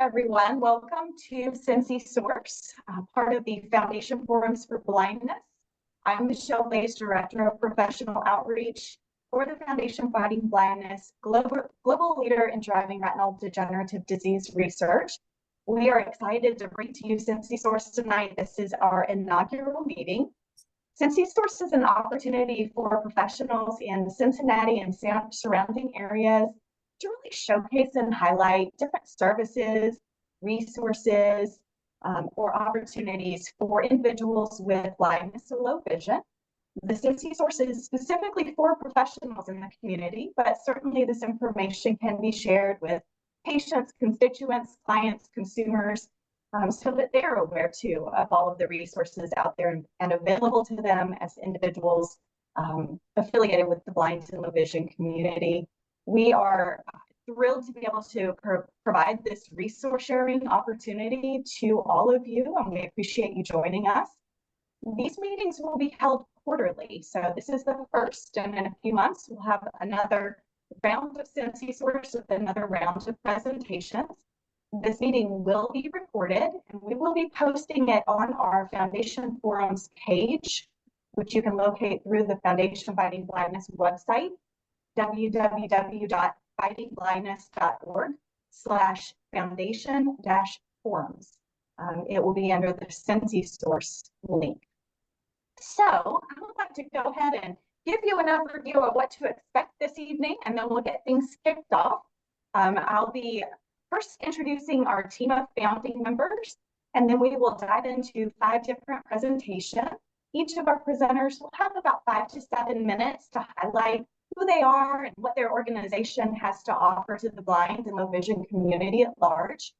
everyone. Welcome to Cincy Source, part of the Foundation Forums for Blindness. I'm Michelle Glaze, Director of Professional Outreach for the Foundation Fighting Blindness, global leader in driving retinal degenerative disease research. We are excited to bring to you Cincy Source tonight. This is our inaugural meeting. Cincy Source is an opportunity for professionals in Cincinnati and surrounding areas to really showcase and highlight different services, resources, or opportunities for individuals with blindness or low vision. The Cincy Source is specifically for professionals in the community, but certainly this information can be shared with patients, constituents, clients, consumers, so that they're aware too of all of the resources out there and available to them as individuals affiliated with the blind and low vision community. We are thrilled to be able to provide this resource sharing opportunity to all of you, and we appreciate you joining us. These meetings will be held quarterly, so this is the first, and in a few months we'll have another round of Cincy Source with another round of presentations. This meeting will be recorded, and we will be posting it on our Foundation Forums page, which you can locate through the Foundation Fighting Blindness website, www.fightingblindness.org/foundation-forums. It will be under the Cincy Source link. So I would like to go ahead and give you an overview of what to expect this evening, and then we'll get things kicked off. I'll be first introducing our team of founding members, and then we will dive into 5 different presentations. Each of our presenters will have about 5 to 7 minutes to highlight who they are and what their organization has to offer to the blind and low vision community at large.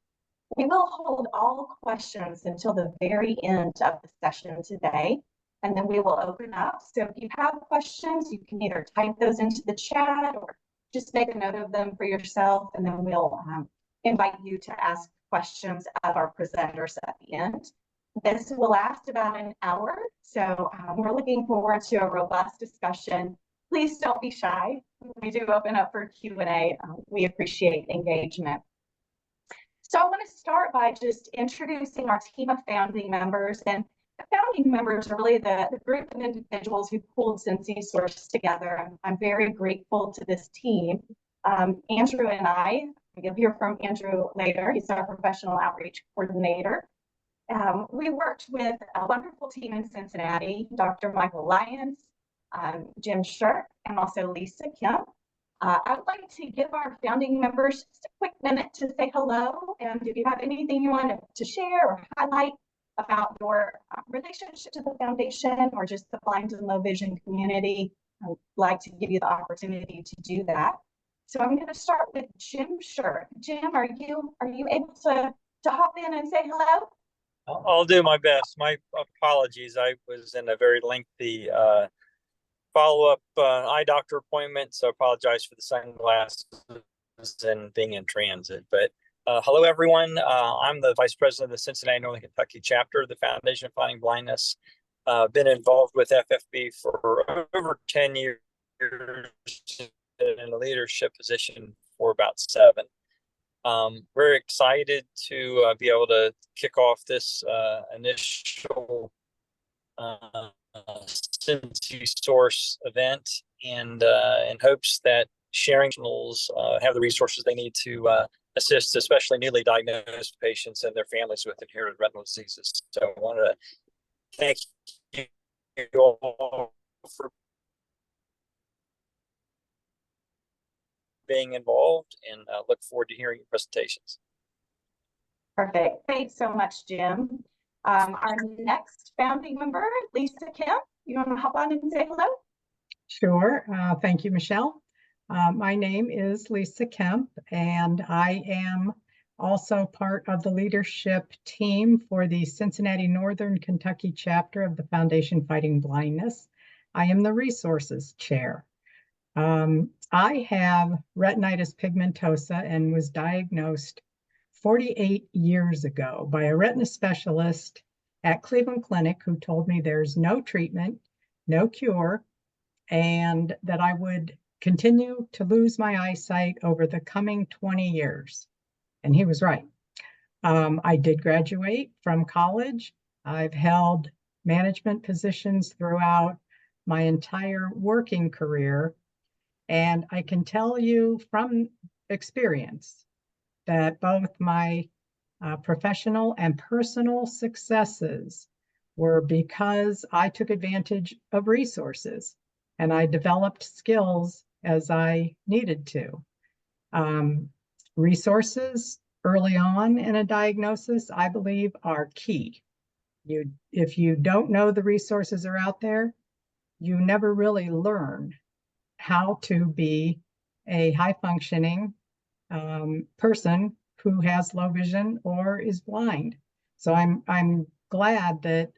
We will hold all questions until the very end of the session today, and then we will open up. So if you have questions, you can either type those into the chat or just make a note of them for yourself, and then we'll invite you to ask questions of our presenters at the end. This will last about an hour, so we're looking forward to a robust discussion. Please don't be shy. We do open up for Q&A. We appreciate engagement. So I want to start by just introducing our team of founding members. And the founding members are really the group of individuals who pulled Cincy Source together. I'm very grateful to this team. Andrew and I, you'll hear from Andrew later. He's our professional outreach coordinator. We worked with a wonderful team in Cincinnati, Dr. Michael Lyons, Jim Shirk, and also Lisa Kim. I would like to give our founding members just a quick minute to say hello, and if you have anything you want to share or highlight about your relationship to the foundation or just the blind and low vision community, I'd like to give you the opportunity to do that. So I'm going to start with Jim Shirk. Jim, are you able to hop in and say hello? I'll do my best. My apologies. I was in a very lengthy follow-up eye doctor appointment, so I apologize for the sunglasses and being in transit. But hello, everyone. I'm the Vice President of the Cincinnati, Northern Kentucky chapter of the Foundation Fighting Blindness. Been involved with FFB for over 10 years in a leadership position for about 7. We're excited to be able to kick off this initial Cincy Source event, and in hopes that sharing professionals have the resources they need to assist especially newly diagnosed patients and their families with inherited retinal diseases. So I want to thank you all for being involved, and look forward to hearing your presentations. Perfect. Thanks so much, Jim. Our next founding member, Lisa Kim, you want to hop on and say hello? Sure. Thank you, Michelle. My name is Lisa Kemp, and I am also part of the leadership team for the Cincinnati Northern Kentucky chapter of the Foundation Fighting Blindness. I am the resources chair. I have retinitis pigmentosa and was diagnosed 48 years ago by a retina specialist at Cleveland Clinic who told me there's no treatment, no cure, and that I would continue to lose my eyesight over the coming 20 years. And he was right. I did graduate from college. I've held management positions throughout my entire working career. And I can tell you from experience that both my professional and personal successes were because I took advantage of resources and I developed skills as I needed to. Resources early on in a diagnosis, I believe, are key. If you don't know the resources are out there, you never really learn how to be a high-functioning person who has low vision or is blind. So I'm glad that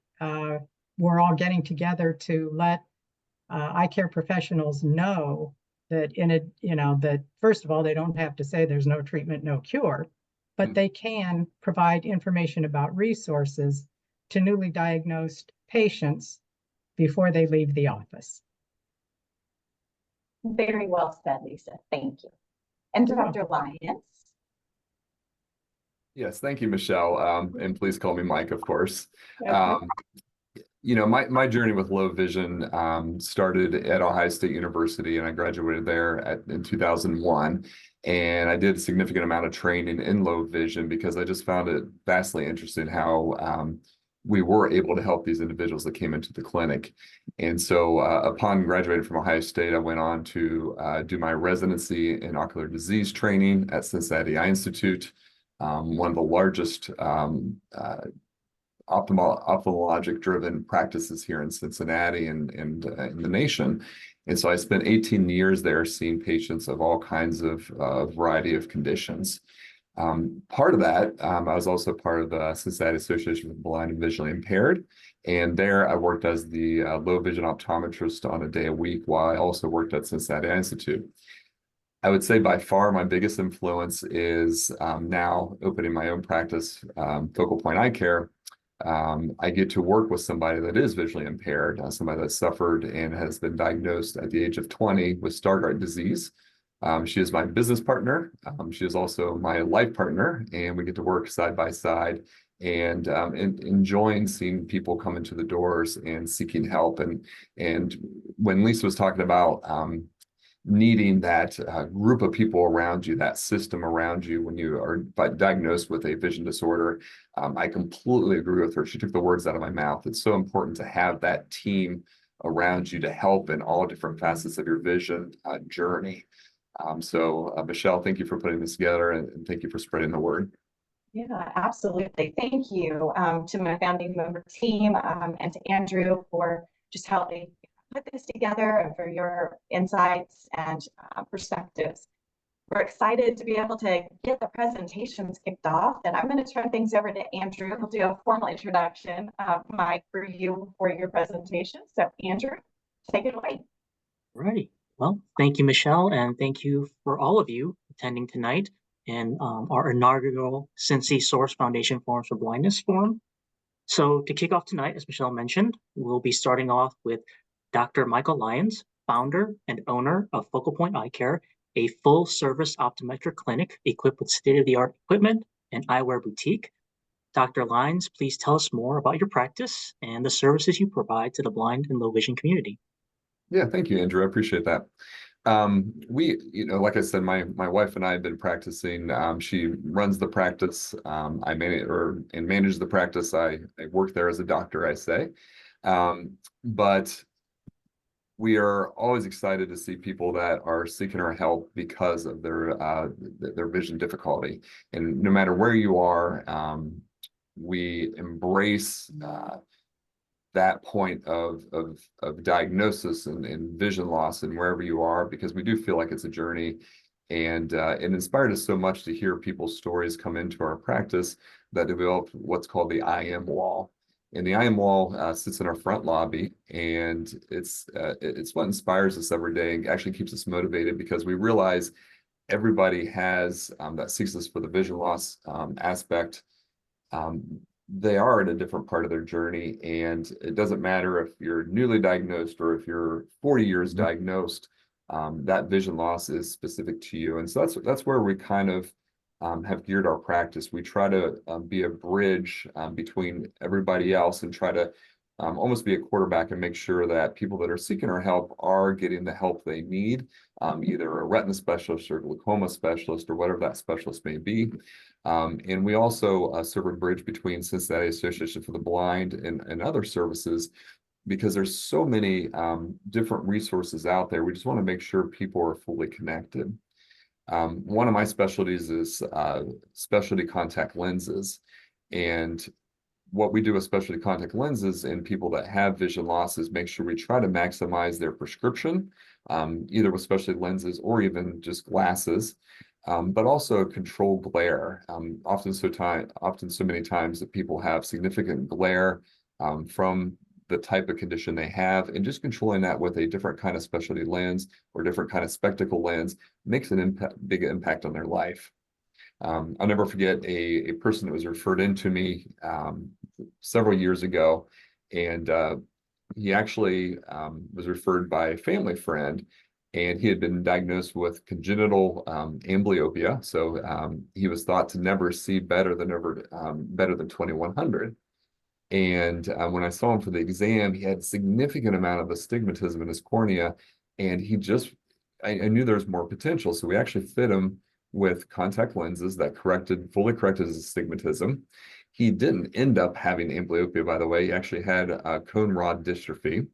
we're all getting together to let eye care professionals know that that first of all, they don't have to say there's no treatment, no cure, but they can provide information about resources to newly diagnosed patients before they leave the office. Very well said, Lisa. Thank you. And Dr. Lyons. Yes, thank you, Michelle. And please call me Mike, of course. Okay. My journey with low vision started at Ohio State University, and I graduated there in 2001. And I did a significant amount of training in low vision because I just found it vastly interesting how we were able to help these individuals that came into the clinic. And so upon graduating from Ohio State, I went on to do my residency in ocular disease training at Cincinnati Eye Institute, one of the largest ophthalmologic-driven practices here in Cincinnati and in the nation. And so I spent 18 years there seeing patients of all kinds of variety of conditions. Part of that, I was also part of the Cincinnati Association for the Blind and Visually Impaired. And there I worked as the low vision optometrist on a day a week while I also worked at Cincinnati Eye Institute. I would say by far my biggest influence is now opening my own practice, Focal Point Eye Care. I get to work with somebody that is visually impaired, somebody that suffered and has been diagnosed at the age of 20 with Stargardt disease. She is my business partner. She is also my life partner, and we get to work side by side and enjoying seeing people come into the doors and seeking help. And when Lisa was talking about needing that group of people around you, that system around you when you are diagnosed with a vision disorder, I completely agree with her. She took the words out of my mouth. It's so important to have that team around you to help in all different facets of your vision journey. Michelle, thank you for putting this together, and thank you for spreading the word. Yeah, absolutely. Thank you to my founding member team and to Andrew for just helping put this together and for your insights and perspectives. We're excited to be able to get the presentations kicked off, and I'm going to turn things over to Andrew. He'll do a formal introduction, Mike, for you for your presentation. So Andrew, take it away. Alrighty. Well, thank you, Michelle, and thank you for all of you attending tonight in our inaugural Cincy Source Foundation Forums for Blindness Forum. So to kick off tonight, as Michelle mentioned, we'll be starting off with Dr. Michael Lyons, founder and owner of Focal Point Eye Care, a full-service optometric clinic equipped with state-of-the-art equipment and eyewear boutique. Dr. Lyons, please tell us more about your practice and the services you provide to the blind and low vision community. Yeah, thank you, Andrew. I appreciate that. Like I said, my wife and I have been practicing. She runs the practice. I manage the practice. I work there as a doctor, I say. But we are always excited to see people that are seeking our help because of their vision difficulty. And no matter where you are, we embrace that point of diagnosis and vision loss and wherever you are, because we do feel like it's a journey. And it inspired us so much to hear people's stories come into our practice that developed what's called the I Am Wall. And the I Am Wall sits in our front lobby, and it's what inspires us every day and actually keeps us motivated, because we realize everybody has that seeks us for the vision loss aspect. They are in a different part of their journey, and it doesn't matter if you're newly diagnosed or if you're 40 years diagnosed, that vision loss is specific to you. And so that's where we kind of have geared our practice. We try to be a bridge between everybody else and try to almost be a quarterback and make sure that people that are seeking our help are getting the help they need, either a retina specialist or glaucoma specialist or whatever that specialist may be. And we also serve a bridge between Cincinnati Association for the Blind and other services, because there's so many different resources out there. We just want to make sure people are fully connected. One of my specialties is specialty contact lenses. And what we do with specialty contact lenses in people that have vision loss is make sure we try to maximize their prescription, either with specialty lenses or even just glasses, but also control glare. Often so many times that people have significant glare from the type of condition they have, and just controlling that with a different kind of specialty lens or different kind of spectacle lens makes an big impact on their life. I'll never forget a person that was referred in to me several years ago, and he actually was referred by a family friend, and he had been diagnosed with congenital amblyopia. So he was thought to never see better than 2100. And when I saw him for the exam, he had a significant amount of astigmatism in his cornea, and I knew there was more potential. So we actually fit him with contact lenses that fully corrected his astigmatism. He didn't end up having amblyopia, by the way. He actually had cone rod dystrophy.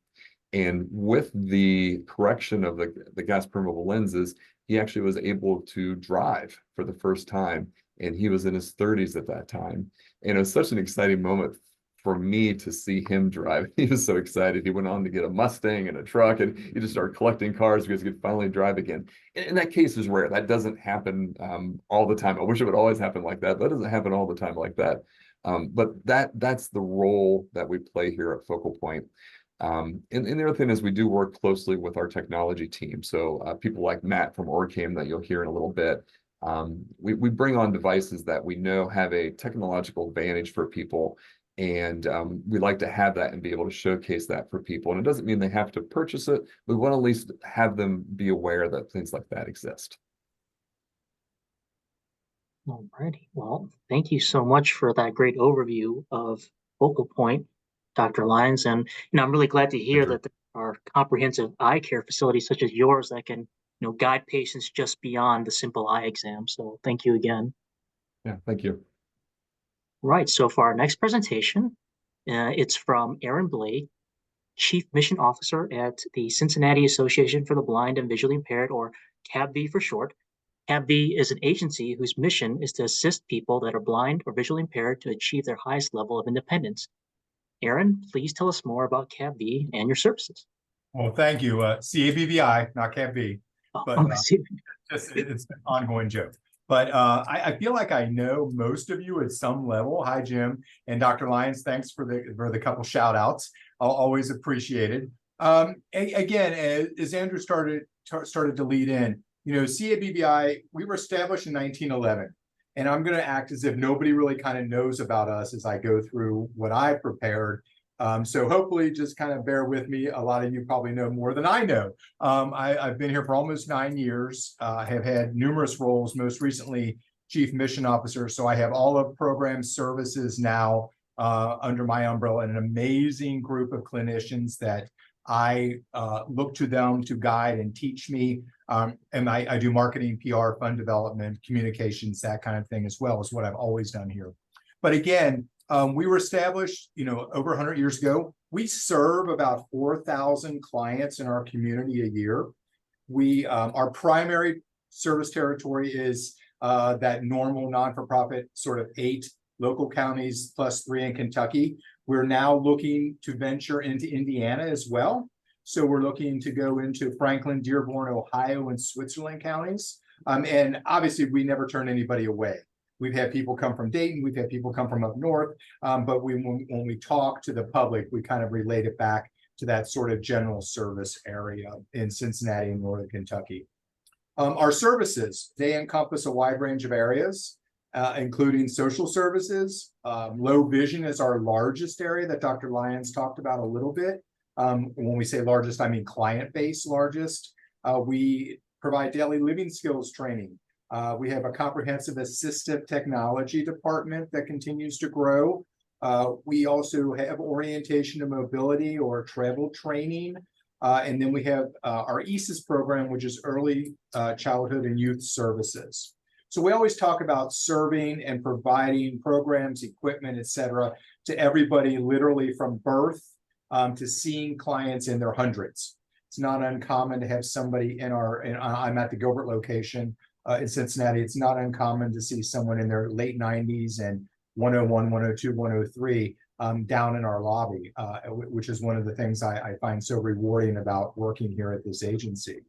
And with the correction of the gas permeable lenses, he actually was able to drive for the first time. And he was in his 30s at that time. And it was such an exciting moment for me to see him drive. He was so excited. He went on to get a Mustang and a truck, and he just started collecting cars because he could finally drive again. And that case is rare. That doesn't happen all the time. I wish it would always happen like that. That doesn't happen all the time like that. But that's the role that we play here at Focal Point. And the other thing is we do work closely with our technology team. So people like Matt from OrCam that you'll hear in a little bit. We bring on devices that we know have a technological advantage for people. And we like to have that and be able to showcase that for people. And it doesn't mean they have to purchase it. We want to at least have them be aware that things like that exist. All righty. Well, thank you so much for that great overview of Focal Point, Dr. Lyons. And I'm really glad to hear that there are comprehensive eye care facilities such as yours that can guide patients just beyond the simple eye exam. So thank you again. Yeah, thank you. Right. So for our next presentation, it's from Bley, Chief Mission Officer at the Cincinnati Association for the Blind and Visually Impaired, or CABV for short. CABV is an agency whose mission is to assist people that are blind or visually impaired to achieve their highest level of independence. Aaron, please tell us more about CABV and your services. Well, thank you. CABVI, not CABV, but it's an ongoing joke. But I feel like I know most of you at some level. Hi, Jim and Dr. Lyons. Thanks for the couple shout outs. I'll always appreciate it. Again, as Andrew started to lead in, CABVI, we were established in 1911. And I'm going to act as if nobody really kind of knows about us as I go through what I prepared. So hopefully just kind of bear with me. A lot of you probably know more than I know. I've been here for almost 9 years. I have had numerous roles, most recently Chief Mission Officer. So I have all of program services now under my umbrella, and an amazing group of clinicians that I look to them to guide and teach me. And I do marketing, PR, fund development, communications, that kind of thing as well, is what I've always done here. But again, we were established, over 100 years ago. We serve about 4,000 clients in our community a year. Our primary service territory is that normal non-for-profit sort of 8 local counties plus 3 in Kentucky. We're now looking to venture into Indiana as well. So we're looking to go into Franklin, Dearborn, Ohio, and Switzerland counties. And obviously, we never turn anybody away. We've had people come from Dayton. We've had people come from up north. But when we talk to the public, we kind of relate it back to that sort of general service area in Cincinnati and northern Kentucky. Our services, they encompass a wide range of areas, including social services. Low vision is our largest area that Dr. Lyons talked about a little bit. When we say largest, I mean client base largest. We provide daily living skills training. We have a comprehensive assistive technology department that continues to grow. We also have orientation and mobility or travel training. And then we have our ESIS program, which is early childhood and youth services. So we always talk about serving and providing programs, equipment, et cetera, to everybody, literally from birth to seeing clients in their hundreds. It's not uncommon to have somebody in I'm at the Gilbert location in Cincinnati. It's not uncommon to see someone in their late 90s and 101, 102, 103 down in our lobby, which is one of the things I find so rewarding about working here at this agency.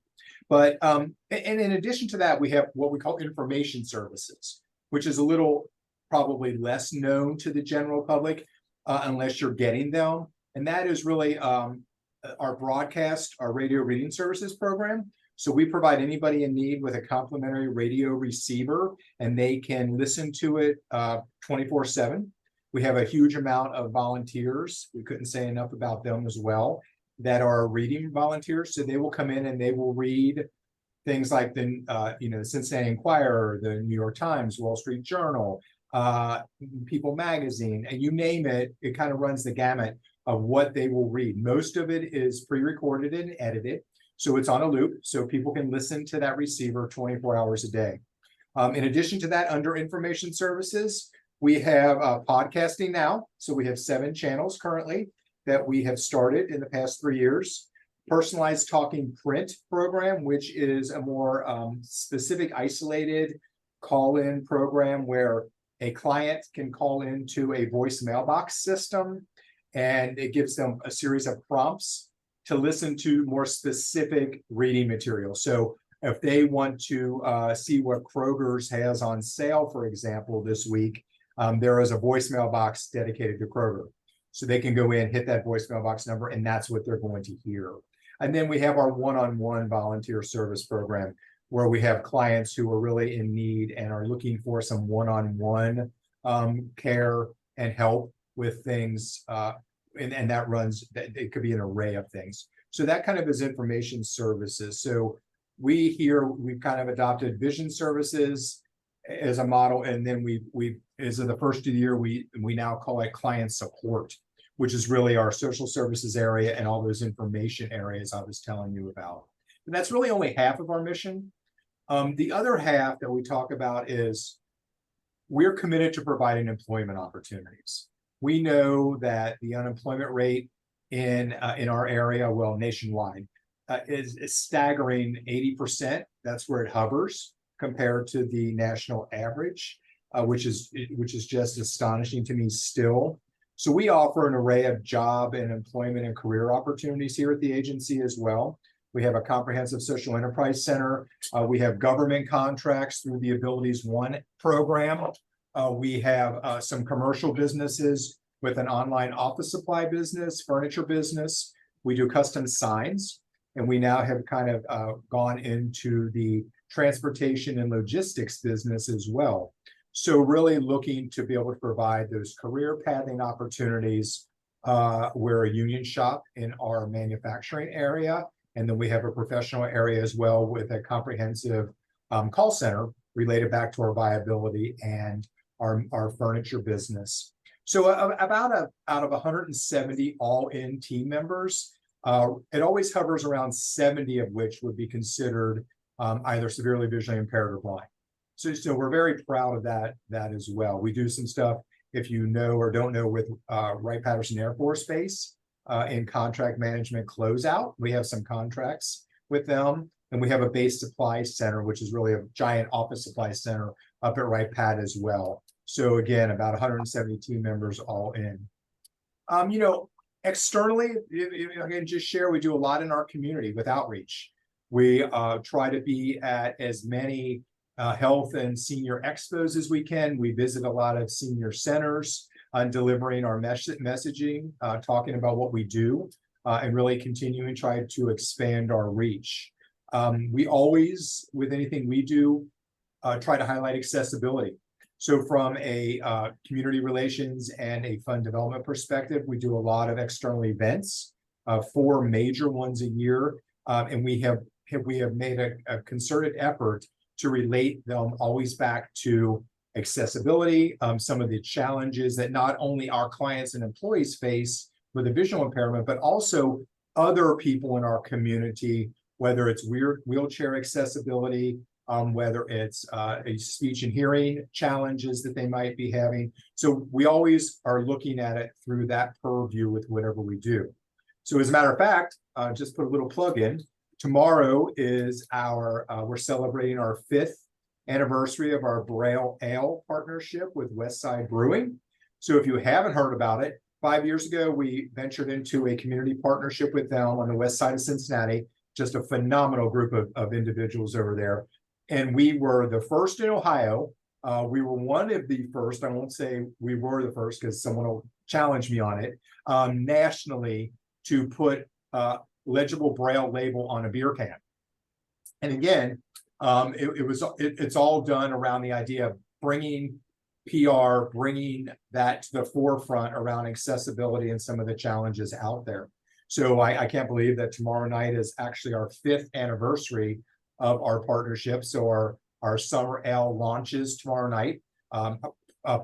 But and in addition to that, we have what we call information services, which is a little probably less known to the general public unless you're getting them. And that is really our broadcast, our radio reading services program. So we provide anybody in need with a complimentary radio receiver, and they can listen to it 24/7. We have a huge amount of volunteers. We couldn't say enough about them as well, that are reading volunteers. So they will come in and they will read things like the Cincinnati Enquirer, the New York Times, Wall Street Journal, People Magazine, and you name it. It kind of runs the gamut of what they will read. Most of it is pre-recorded and edited, so it's on a loop, so people can listen to that receiver 24 hours a day. In addition to that, under information services, we have podcasting now. So we have 7 channels currently that we have started in the past 3 years. Personalized talking print program, which is a more specific, isolated call-in program where a client can call into a voice mailbox system, and it gives them a series of prompts to listen to more specific reading material. So if they want to see what Kroger's has on sale, for example, this week, there is a voicemail box dedicated to Kroger. So they can go in, hit that voicemail box number, and that's what they're going to hear. And then we have our one-on-one volunteer service program, where we have clients who are really in need and are looking for some one-on-one care and help with things. And that runs, it could be an array of things. So that kind of is information services. So we've kind of adopted vision services as a model. And then we as of the first of the year, we now call it client support, which is really our social services area and all those information areas I was telling you about. And that's really only half of our mission. The other half that we talk about is we're committed to providing employment opportunities. We know that the unemployment rate in our area, well, nationwide, is staggering 80%. That's where it hovers compared to the national average, which is just astonishing to me still. So we offer an array of job and employment and career opportunities here at the agency as well. We have a comprehensive social enterprise center. We have government contracts through the Abilities One program. We have some commercial businesses with an online office supply business, furniture business. We do custom signs, and we now have kind of gone into the transportation and logistics business as well. So really looking to be able to provide those career pathing opportunities. We're a union shop in our manufacturing area, and then we have a professional area as well with a comprehensive call center related back to our viability and our furniture business. So out of 170 all-in team members, it always hovers around 70 of which would be considered either severely visually impaired or blind. So we're very proud of that as well. We do some stuff, if you know or don't know, with Wright-Patterson Air Force Base in contract management closeout. We have some contracts with them, and we have a base supply center, which is really a giant office supply center up at Wright-Pat as well. So again, about 170 team members all in. Externally, again, just share, we do a lot in our community with outreach. We try to be at as many health and senior expos as we can. We visit a lot of senior centers on delivering our messaging, talking about what we do, and really continuing to try to expand our reach. We always, with anything we do, try to highlight accessibility. So from a community relations and a fund development perspective, we do a lot of external events, 4 major ones a year, and we have made a concerted effort to relate them always back to accessibility, some of the challenges that not only our clients and employees face with a visual impairment, but also other people in our community, whether it's wheelchair accessibility, whether it's a speech and hearing challenges that they might be having. So we always are looking at it through that purview with whatever we do. So as a matter of fact, just put a little plug in. Tomorrow is we're celebrating our 5th anniversary of our Braille Ale partnership with Westside Brewing. So if you haven't heard about it, 5 years ago, we ventured into a community partnership with them on the west side of Cincinnati, just a phenomenal group of individuals over there. And we were the first in Ohio. We were one of the first, I won't say we were the first because someone will challenge me on it, nationally to put legible Braille label on a beer can. And again, it's all done around the idea of bringing PR, bringing that to the forefront around accessibility and some of the challenges out there. So I can't believe that tomorrow night is actually our 5th anniversary of our partnership. So our summer ale launches tomorrow night.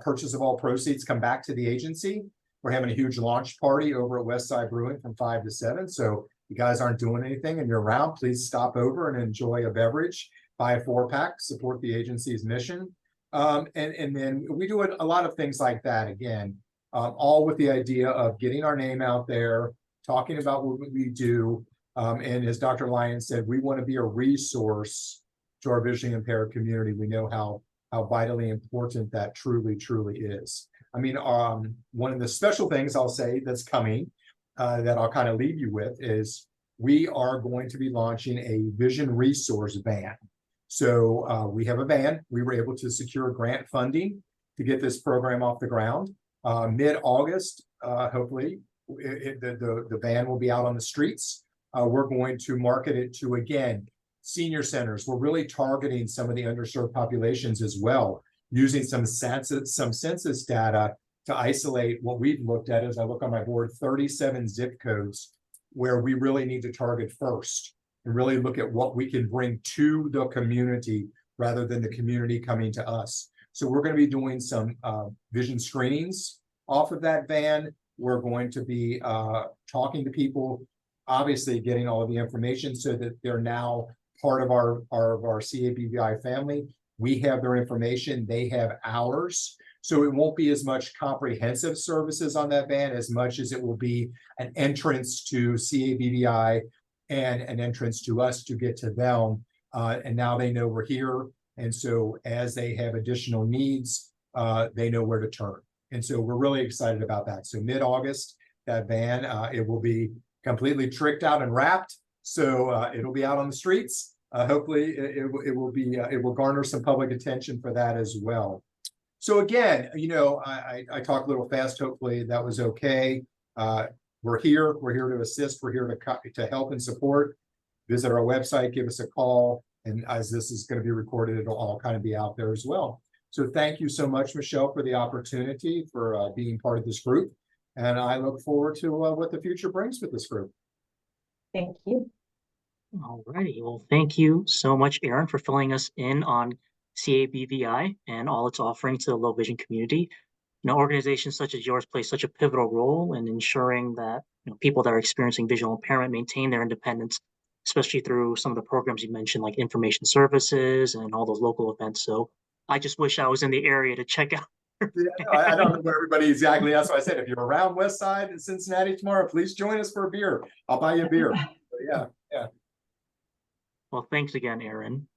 Purchase of all proceeds come back to the agency. We're having a huge launch party over at Westside Brewing from 5 to 7. So if you guys aren't doing anything and you're around, please stop over and enjoy a beverage, buy a 4-pack, support the agency's mission. And then we do a lot of things like that, again, all with the idea of getting our name out there, talking about what we do. And as Dr. Lyons said, we want to be a resource to our visually impaired community. We know how vitally important that truly is. I mean, one of the special things I'll say that's coming that I'll kind of leave you with is we are going to be launching a vision resource van. So we have a van. We were able to secure grant funding to get this program off the ground. Mid-August, hopefully, the van will be out on the streets. We're going to market it to, again, senior centers. We're really targeting some of the underserved populations as well, using some census data to isolate what we've looked at, as I look on my board, 37 zip codes where we really need to target first and really look at what we can bring to the community rather than the community coming to us. So we're going to be doing some vision screenings off of that van. We're going to be talking to people, obviously getting all of the information so that they're now part of our CABVI family. We have their information, they have ours. So it won't be as much comprehensive services on that van as much as it will be an entrance to CABVI and an entrance to us to get to them. And now they know we're here. And so as they have additional needs, they know where to turn. And so we're really excited about that. So mid-August, that van, it will be completely tricked out and wrapped. So it'll be out on the streets. Hopefully it will garner some public attention for that as well. So again, you know, I talked a little fast. Hopefully that was okay. We're here to assist. We're here to help and support. Visit our website, give us a call. And as this is going to be recorded, it'll all kind of be out there as well. So thank you so much, Michelle, for the opportunity for being part of this group. And I look forward to what the future brings with this group. Thank you. All righty. Well, thank you so much, Aaron, for filling us in on CABVI and all its offerings to the low vision community. You know, organizations such as yours play such a pivotal role in ensuring that people that are experiencing visual impairment maintain their independence, especially through some of the programs you mentioned, like information services and all those local events. So I just wish I was in the area to check out. Yeah, I don't know where everybody exactly. That's why I said, if you're around West Side in Cincinnati tomorrow, please join us for a beer. I'll buy you a beer. Yeah. Well, thanks again, Aaron.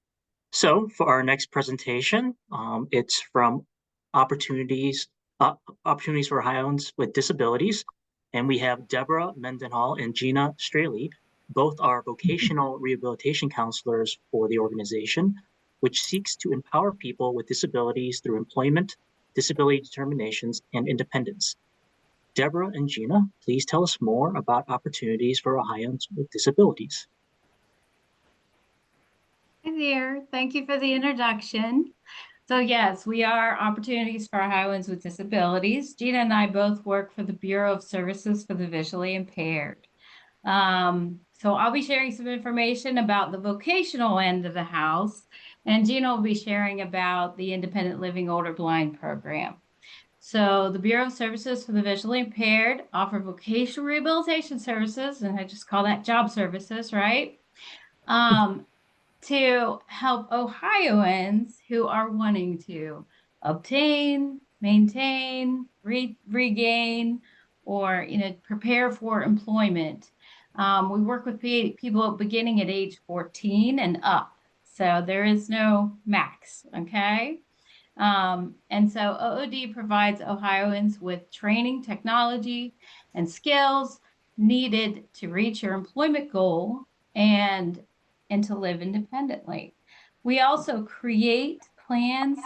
So for our next presentation, it's from Opportunities for Ohioans with Disabilities. And we have Deborah Mendenhall and Gina Strehle. Both are vocational rehabilitation counselors for the organization, which seeks to empower people with disabilities through employment, disability determinations, and independence. Deborah and Gina, please tell us more about Opportunities for Ohioans with Disabilities. Hi there. Thank you for the introduction. So yes, we are Opportunities for Ohioans with Disabilities. Gina and I both work for the Bureau of Services for the Visually Impaired. So I'll be sharing some information about the vocational end of the house, And Gina will be sharing about the Independent Living Older Blind program. So the Bureau of Services for the Visually Impaired offer vocational rehabilitation services, and I just call that job services, right? To help Ohioans who are wanting to obtain, maintain, regain, or prepare for employment. We work with people beginning at age 14 and up, so there is no max, okay? And so OOD provides Ohioans with training, technology, and skills needed to reach your employment goal and to live independently. We also create plans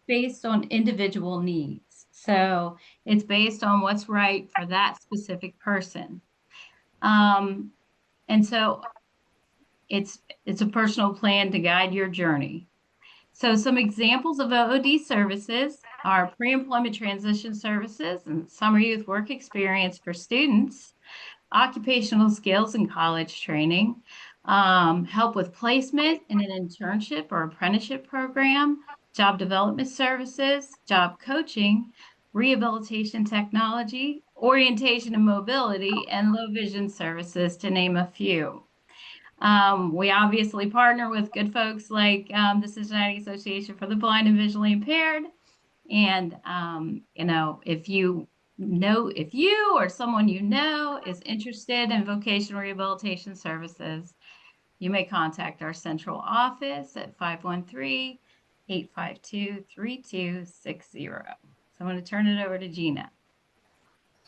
based on individual needs. So it's based on what's right for that specific person. And so it's a personal plan to guide your journey. So some examples of OOD services are pre-employment transition services and summer youth work experience for students, occupational skills and college training, help with placement in an internship or apprenticeship program, job development services, job coaching, rehabilitation technology, orientation and mobility, and low vision services, to name a few. We obviously partner with good folks like the Cincinnati Association for the Blind and Visually Impaired. And, if you or someone you know is interested in vocational rehabilitation services, you may contact our central office at 513-852-3260. So I'm going to turn it over to Gina.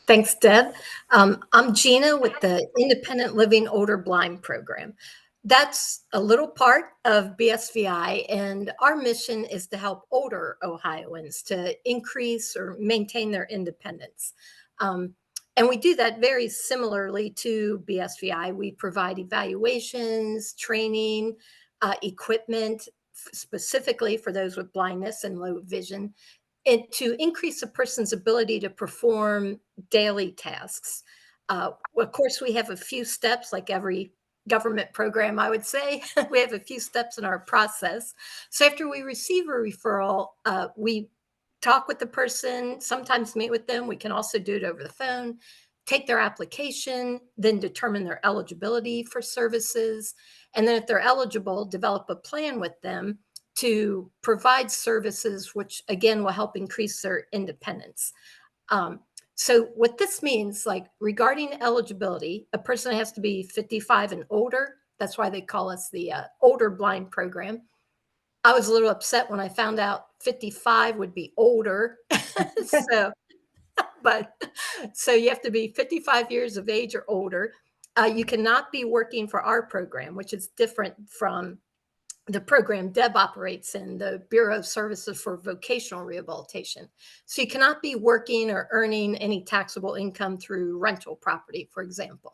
Thanks, Deb. I'm Gina with the Independent Living Older Blind program. That's a little part of BSVI, and our mission is to help older Ohioans to increase or maintain their independence. And we do that very similarly to BSVI. We provide evaluations, training, equipment, specifically for those with blindness and low vision, and to increase a person's ability to perform daily tasks. Of course, we have a few steps, like every government program, I would say. We have a few steps in our process. So after we receive a referral, we talk with the person, sometimes meet with them. We can also do it over the phone, take their application, then determine their eligibility for services. And then if they're eligible, develop a plan with them to provide services, which again will help increase their independence. So what this means, like regarding eligibility, a person has to be 55 and older. That's why they call us the older blind program. I was a little upset when I found out 55 would be older. So you have to be 55 years of age or older. You cannot be working for our program, which is different from the program Deb operates in, the Bureau of Services for Vocational Rehabilitation. So you cannot be working or earning any taxable income through rental property, for example.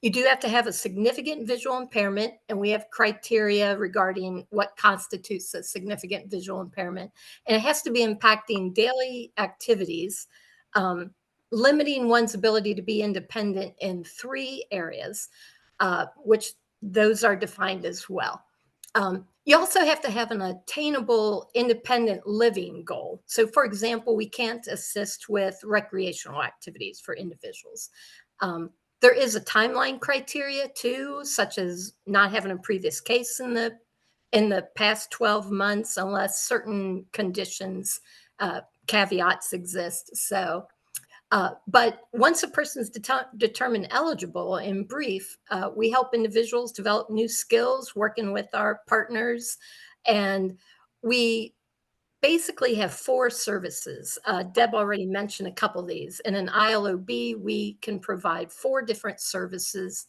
You do have to have a significant visual impairment, and we have criteria regarding what constitutes a significant visual impairment. And it has to be impacting daily activities, limiting one's ability to be independent in 3 areas, which those are defined as well. You also have to have an attainable independent living goal. So for example, we can't assist with recreational activities for individuals. There is a timeline criteria too, such as not having a previous case in the past 12 months unless certain conditions, caveats exist. So, but once a person's determined eligible, in brief, we help individuals develop new skills working with our partners. And we basically have 4 services. Deb already mentioned a couple of these. In an ILOB, we can provide 4 different services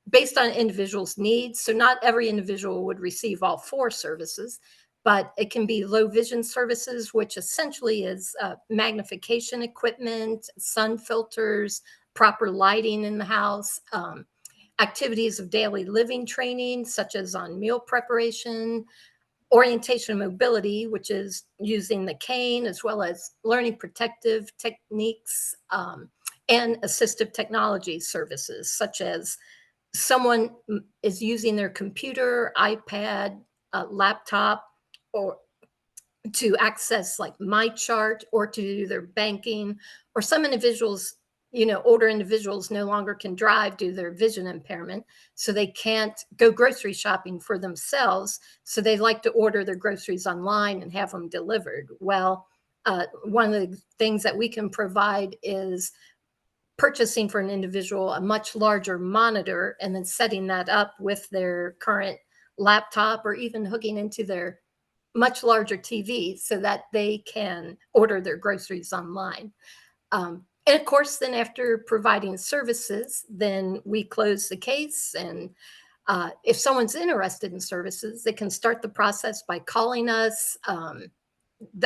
based on individuals' needs. So not every individual would receive all 4 services, but it can be low vision services, which essentially is magnification equipment, sun filters, proper lighting in the house, activities of daily living training, such as on meal preparation, orientation and mobility, which is using the cane, as well as learning protective techniques, and assistive technology services, such as someone is using their computer, iPad, laptop or to access like My Chart or to do their banking, or some individuals, older individuals no longer can drive due to their vision impairment. So they can't go grocery shopping for themselves. So they like to order their groceries online and have them delivered. Well, one of the things that we can provide is purchasing for an individual a much larger monitor and then setting that up with their current laptop or even hooking into their much larger TV so that they can order their groceries online. And of course, then after providing services, then we close the case. And if someone's interested in services, they can start the process by calling us,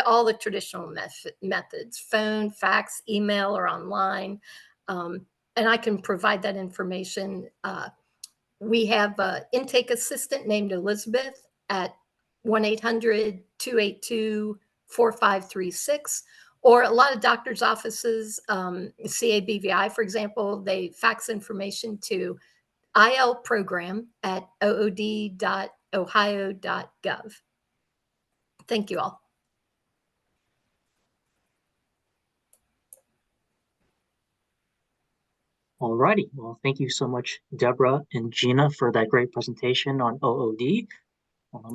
all the traditional methods, phone, fax, email, or online. And I can provide that information. We have an intake assistant named Elizabeth at 1-800-282-4536, or a lot of doctors' offices, CABVI, for example, they fax information to ilprogram@ood.ohio.gov. Thank you all. All righty. Well, thank you so much, Deborah and Gina, for that great presentation on OOD.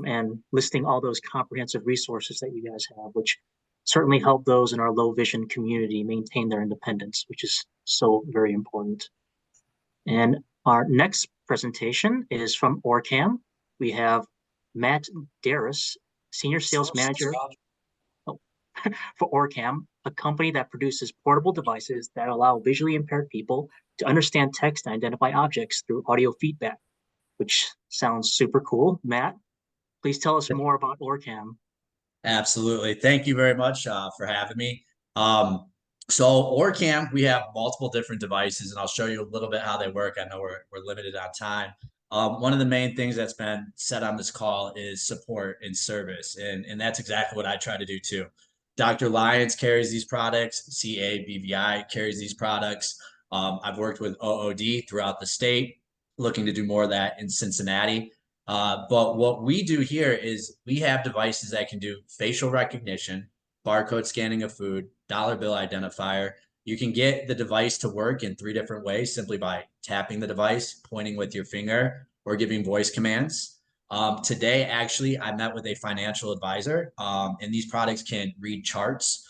And listing all those comprehensive resources that you guys have, which certainly help those in our low vision community maintain their independence, which is so very important. And our next presentation is from OrCam. We have Matt Darusz, Senior Sales Manager for OrCam, a company that produces portable devices that allow visually impaired people to understand text and identify objects through audio feedback, which sounds super cool. Matt, please tell us more about OrCam. Absolutely. Thank you very much for having me. So OrCam, we have multiple different devices, and I'll show you a little bit how they work. I know we're limited on time. One of the main things that's been said on this call is support and service, and that's exactly what I try to do too. Dr. Lyons carries these products. CABVI carries these products. I've worked with OOD throughout the state, looking to do more of that in Cincinnati. But what we do here is we have devices that can do facial recognition, barcode scanning of food, dollar bill identifier. You can get the device to work in 3 different ways, simply by tapping the device, pointing with your finger, or giving voice commands. Today, actually, I met with a financial advisor, and these products can read charts.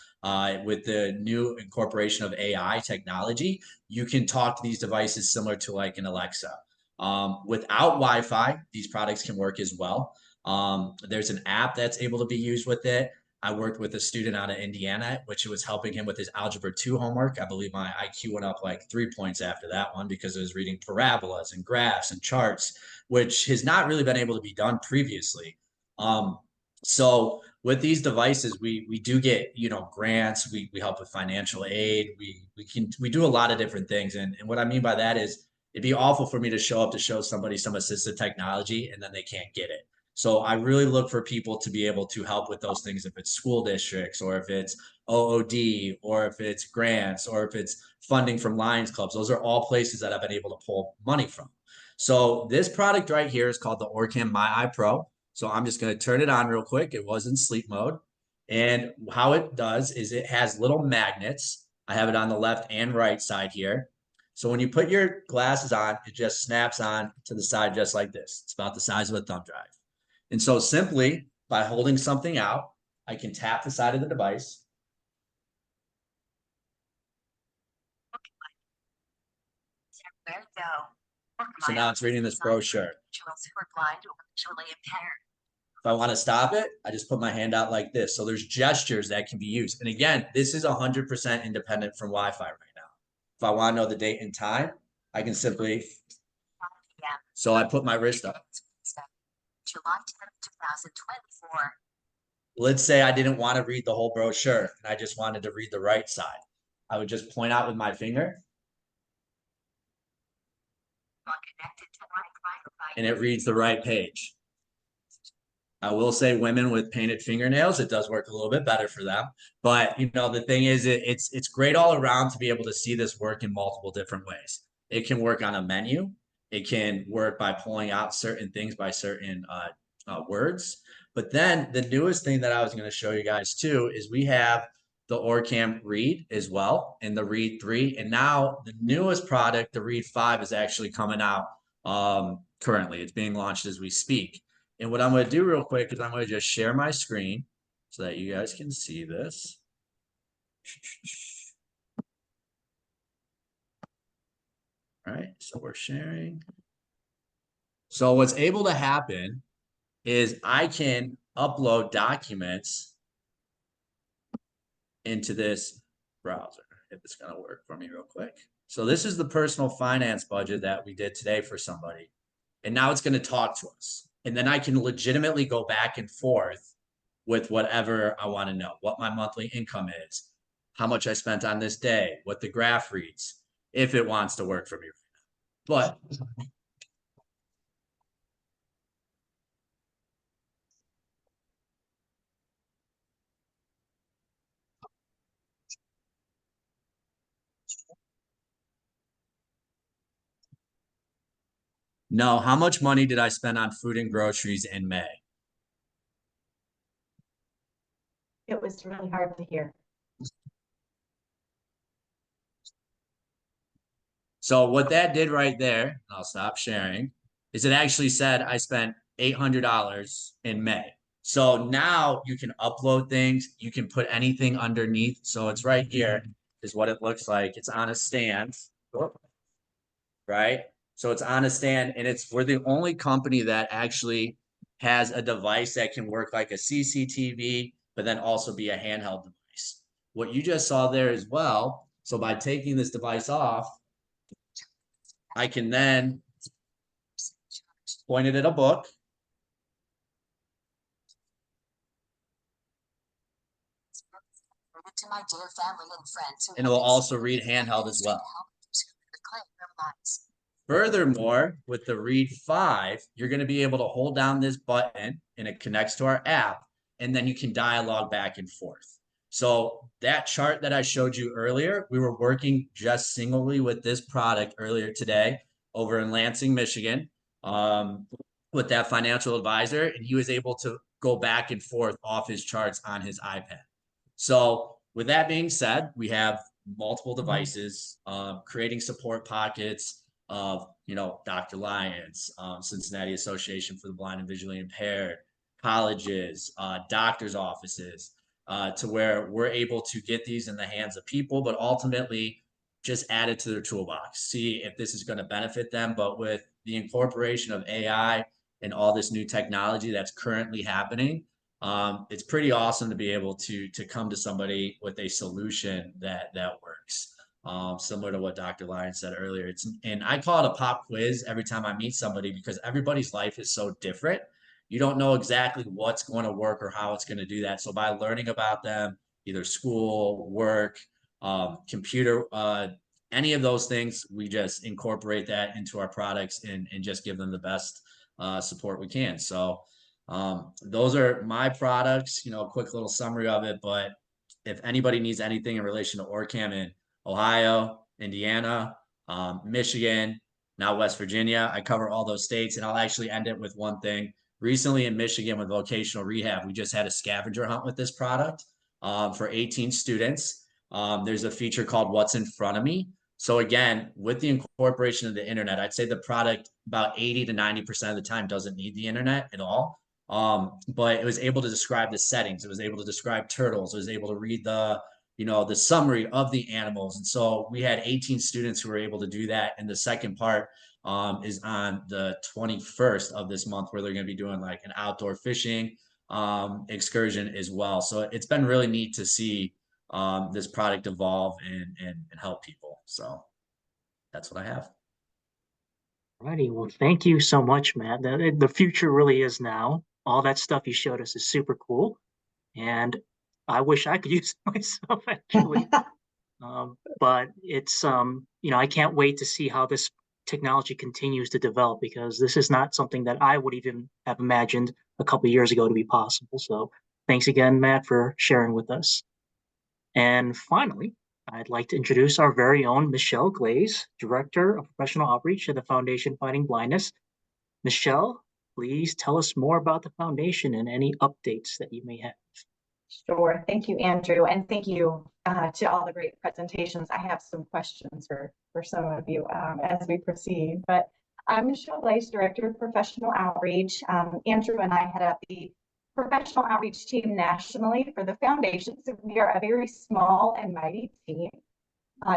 With the new incorporation of AI technology, you can talk to these devices similar to like an Alexa. Without Wi-Fi, these products can work as well. There's an app that's able to be used with it. I worked with a student out of Indiana, which was helping him with his Algebra 2 homework. I believe my IQ went up like 3 points after that one because it was reading parabolas and graphs and charts, which has not really been able to be done previously. So with these devices, we do get, grants, we help with financial aid, we do a lot of different things. And what I mean by that is, it'd be awful for me to show up to show somebody some assistive technology and then they can't get it. So I really look for people to be able to help with those things, if it's school districts or if it's OOD or if it's grants or if it's funding from Lions clubs. Those are all places that I've been able to pull money from. So this product right here is called the OrCam My Eye Pro. So I'm just going to turn it on real quick. It was in sleep mode. And how it does is it has little magnets. I have it on the left and right side here. So when you put your glasses on, it just snaps on to the side just like this. It's about the size of a thumb drive. And so simply by holding something out, I can tap the side of the device. So now it's reading this brochure. If I want to stop it, I just put my hand out like this. So there's gestures that can be used. And again, this is 100% independent from Wi-Fi right now. If I want to know the date and time, I can simply, so I put my wrist up. July 10th, 2024. Let's say I didn't want to read the whole brochure and I just wanted to read the right side. I would just point out with my finger. And it reads the right page. I will say women with painted fingernails, it does work a little bit better for them. But, the thing is, it's great all around to be able to see this work in multiple different ways. It can work on a menu. It can work by pulling out certain things by certain words. But then the newest thing that I was going to show you guys too is we have the OrCam Read as well, and the Read 3. And now the newest product, the Read 5, is actually coming out currently. It's being launched as we speak. And what I'm going to do real quick is I'm going to just share my screen so that you guys can see this. All right, so we're sharing. So what's able to happen is I can upload documents into this browser, if it's going to work for me real quick. So this is the personal finance budget that we did today for somebody. And now it's going to talk to us. And then I can legitimately go back and forth with whatever I want to know, what my monthly income is, how much I spent on this day, what the graph reads, if it wants to work for me. But no, how much money did I spend on food and groceries in May? It was really hard to hear. So what that did right there, I'll stop sharing, is it actually said I spent $800 in May. So now you can upload things, you can put anything underneath. So it's right here is what it looks like. It's on a stand, right? So it's on a stand, and we're the only company that actually has a device that can work like a CCTV, but then also be a handheld device. What you just saw there as well. So by taking this device off, I can then point it at a book. To my dear family and friends, and it will also read handheld as well. Furthermore, with the Read 5, you're going to be able to hold down this button and it connects to our app, and then you can dialogue back and forth. So that chart that I showed you earlier, we were working just singly with this product earlier today over in Lansing, Michigan, with that financial advisor, and he was able to go back and forth off his charts on his iPad. So with that being said, we have multiple devices, creating support pockets of, Dr. Lyons, Cincinnati Association for the Blind and Visually Impaired, colleges, doctors' offices, to where we're able to get these in the hands of people, but ultimately just add it to their toolbox, see if this is going to benefit them. But with the incorporation of AI and all this new technology that's currently happening, it's pretty awesome to be able to come to somebody with a solution that works. Similar to what Dr. Lyons said earlier. And I call it a pop quiz every time I meet somebody, because everybody's life is so different. You don't know exactly what's going to work or how it's going to do that. So by learning about them, either school, work, computer, any of those things, we just incorporate that into our products and just give them the best support we can. So those are my products, a quick little summary of it. But if anybody needs anything in relation to OrCam in Ohio, Indiana, Michigan, now West Virginia, I cover all those states. And I'll actually end it with one thing. Recently in Michigan with vocational rehab, we just had a scavenger hunt with this product for 18 students. There's a feature called What's in Front of Me. So again, with the incorporation of the internet, I'd say the product about 80 to 90% of the time doesn't need the internet at all. But it was able to describe the settings. It was able to describe turtles. It was able to read the summary of the animals. And so we had 18 students who were able to do that. And the second part is on the 21st of this month, where they're going to be doing like an outdoor fishing excursion as well. So it's been really neat to see this product evolve and help people. So that's what I have. Alrighty, well, thank you so much, Matt. The future really is now. All that stuff you showed us is super cool, and I wish I could use it myself, actually. But it's I can't wait to see how this technology continues to develop, because this is not something that I would even have imagined a couple of years ago to be possible. So thanks again, Matt, for sharing with us. And finally, I'd like to introduce our very own Michelle Glaze, Director of Professional Outreach at the Foundation Fighting Blindness. Michelle, please tell us more about the foundation and any updates that you may have. Sure. Thank you, Andrew. And thank you to all the great presentations. I have some questions for some of you as we proceed. But I'm Michelle Glaze, Director of Professional Outreach. Andrew and I head up the professional outreach team nationally for the foundation. So we are a very small and mighty team.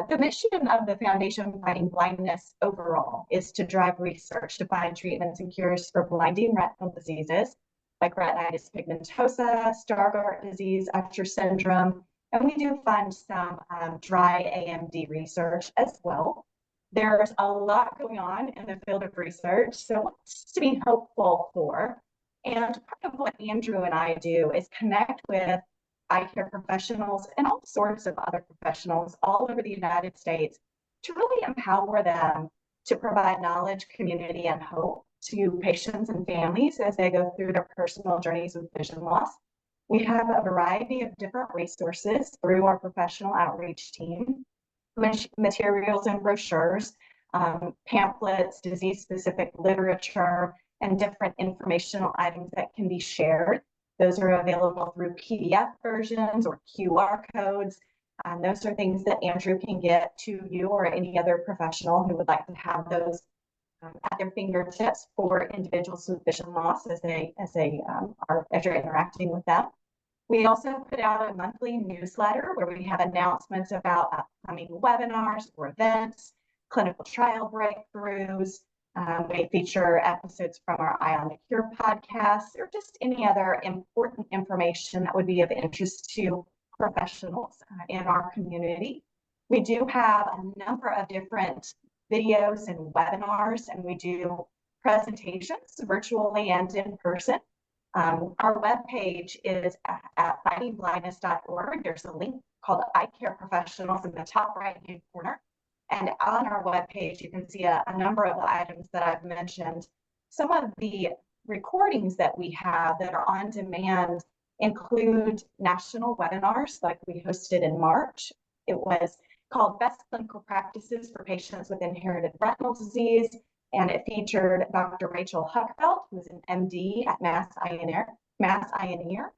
The mission of the Foundation Fighting Blindness overall is to drive research to find treatments and cures for blinding retinal diseases like retinitis pigmentosa, Stargardt disease, Usher syndrome, and we do fund some dry AMD research as well. There's a lot going on in the field of research, so lots to be hopeful for. And part of what Andrew and I do is connect with eye care professionals and all sorts of other professionals all over the United States to really empower them to provide knowledge, community, and hope to patients and families as they go through their personal journeys with vision loss. We have a variety of different resources through our professional outreach team, materials and brochures, pamphlets, disease-specific literature, and different informational items that can be shared. Those are available through PDF versions or QR codes. Those are things that Andrew can get to you or any other professional who would like to have those at their fingertips for individuals with vision loss as you're interacting with them. We also put out a monthly newsletter where we have announcements about upcoming webinars or events, clinical trial breakthroughs. We feature episodes from our Eye on the Cure podcast or just any other important information that would be of interest to professionals in our community. We do have a number of different videos and webinars, and we do presentations virtually and in person. Our webpage is at fightingblindness.org. There's a link called Eye Care Professionals in the top right-hand corner. And on our webpage, you can see a number of the items that I've mentioned. Some of the recordings that we have that are on demand include national webinars like we hosted in March. It was called Best Clinical Practices for Patients with Inherited Retinal Disease, and it featured Dr. Rachel Huckfeld, who's an MD at Mass Eye and Ear,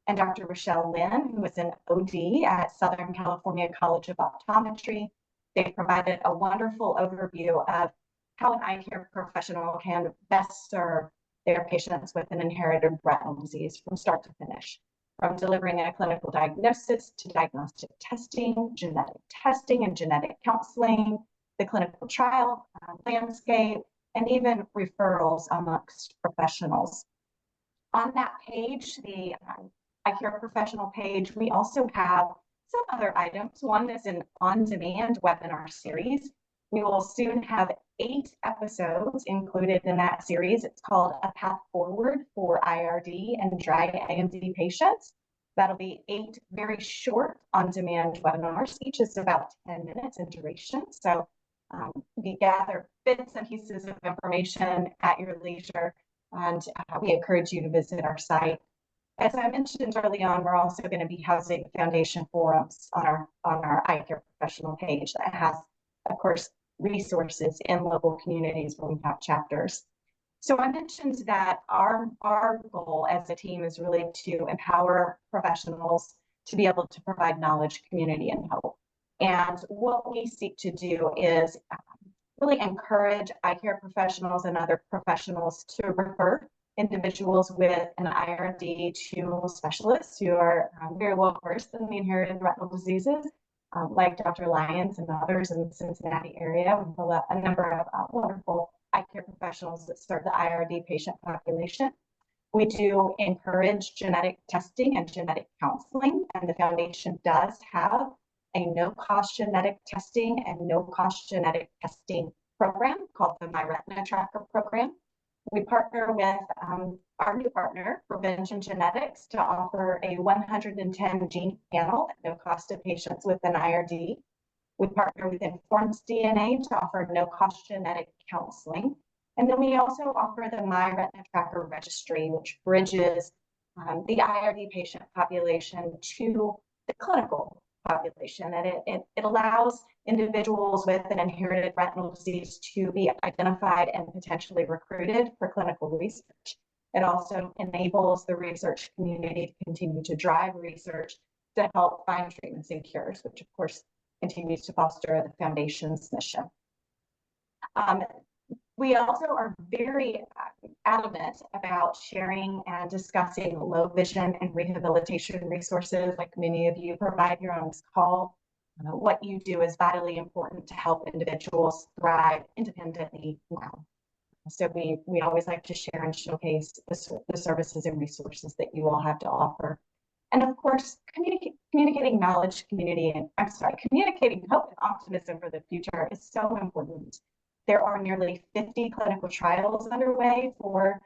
and Dr. Rochelle Lynn, who is an OD at Southern California College of Optometry. They provided a wonderful overview of how an eye care professional can best serve their patients with an inherited retinal disease from start to finish, from delivering a clinical diagnosis to diagnostic testing, and genetic counseling, the clinical trial landscape, and even referrals amongst professionals. On that page, the Eye Care Professional page, we also have some other items. One is an on-demand webinar series. We will soon have 8 episodes included in that series. It's called A Path Forward for IRD and Dry AMD Patients. That'll be 8 very short on-demand webinars. Each is about 10 minutes in duration. So we gather bits and pieces of information at your leisure, and we encourage you to visit our site. As I mentioned early on, we're also going to be housing foundation forums on our Eye Care Professional page that has, of course, resources in local communities where we have chapters. So I mentioned that our goal as a team is really to empower professionals to be able to provide knowledge, community, and hope. And what we seek to do is really encourage eye care professionals and other professionals to refer individuals with an IRD to specialists who are very well versed in the inherited retinal diseases, like Dr. Lyons and others in the Cincinnati area. We have a number of wonderful eye care professionals that serve the IRD patient population. We do encourage genetic testing and genetic counseling, and the foundation does have a no-cost genetic testing and no-cost genetic testing program called the My Retina Tracker program. We partner with our new partner, Prevention Genetics, to offer a 110 gene panel at no cost to patients with an IRD. We partner with Informed DNA to offer no-cost genetic counseling. And then we also offer the My Retina Tracker registry, which bridges the IRD patient population to the clinical population. And it allows individuals with an inherited retinal disease to be identified and potentially recruited for clinical research. It also enables the research community to continue to drive research to help find treatments and cures, which of course continues to foster the foundation's mission. We also are very adamant about sharing and discussing low vision and rehabilitation resources, like many of you provide here on this call. What you do is vitally important to help individuals thrive independently now. So we always like to share and showcase the services and resources that you all have to offer. And of course, communicating knowledge, communicating hope and optimism for the future is so important. There are nearly 50 clinical trials underway for